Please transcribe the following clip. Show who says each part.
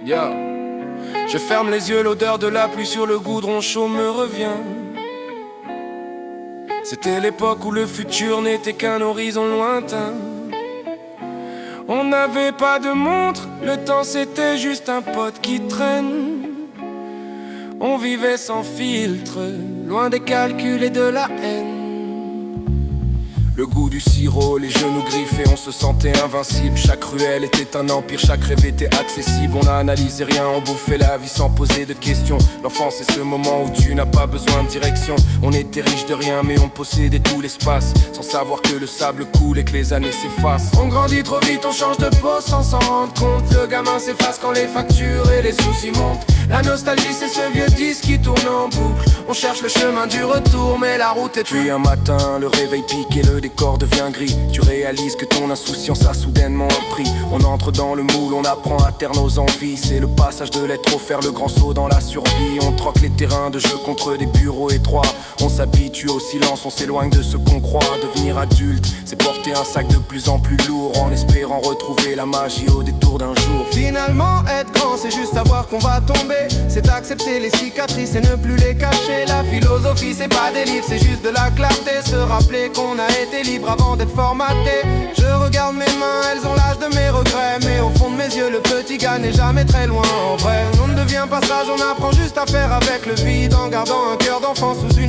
Speaker 1: Yeah. Je ferme les yeux, l'odeur de la pluie sur le goudron chaud me revient. C'était l'époque où le futur n'était qu'un horizon lointain. On n'avait pas de montre, le temps c'était juste un pote qui traîne. On vivait sans filtre, loin des calculs et de la haine. Le goût du sirop, les genoux griffés, on se sentait invincible. Chaque ruelle était un empire, chaque rêve était accessible. On n'a analysé rien, on bouffait la vie sans poser de questions. L'enfance c'est ce moment où tu n'as pas besoin de direction. On était riche de rien mais on possédait tout l'espace, sans savoir que le sable coule et que les années s'effacent. On grandit trop vite, on change de poste sans s'en rendre compte. Le gamin s'efface quand les factures et les soucis montent. La nostalgie c'est ce vieux disque qui tourne en boucle. On cherche le chemin du retour mais la route est... Puis un matin, le réveil pique et le décor devient gris. Tu réalises que ton insouciance a soudainement un prix. On entre dans le moule, on apprend à taire nos envies. C'est le passage de l'être au faire le grand saut dans la survie. On troque les terrains de jeu contre des bureaux étroits. On s'habitue au silence, on s'éloigne de ce qu'on croit. Devenir adulte, c'est porter un sac de plus en plus lourd, en espérant retrouver la magie au détour d'un jour. Finalement, être grand, c'est juste savoir qu'on va tomber. C'est accepter les cicatrices et ne plus les cacher. La philosophie, c'est pas des livres, c'est juste de la clarté. Se rappeler qu'on a été libre avant d'être formaté. Je regarde mes mains, elles ont l'âge de mes regrets. Mais au fond de mes yeux, le petit gars n'est jamais très loin. En vrai, on ne devient pas sage, on apprend juste à faire avec le vide, en gardant un cœur d'enfant sous une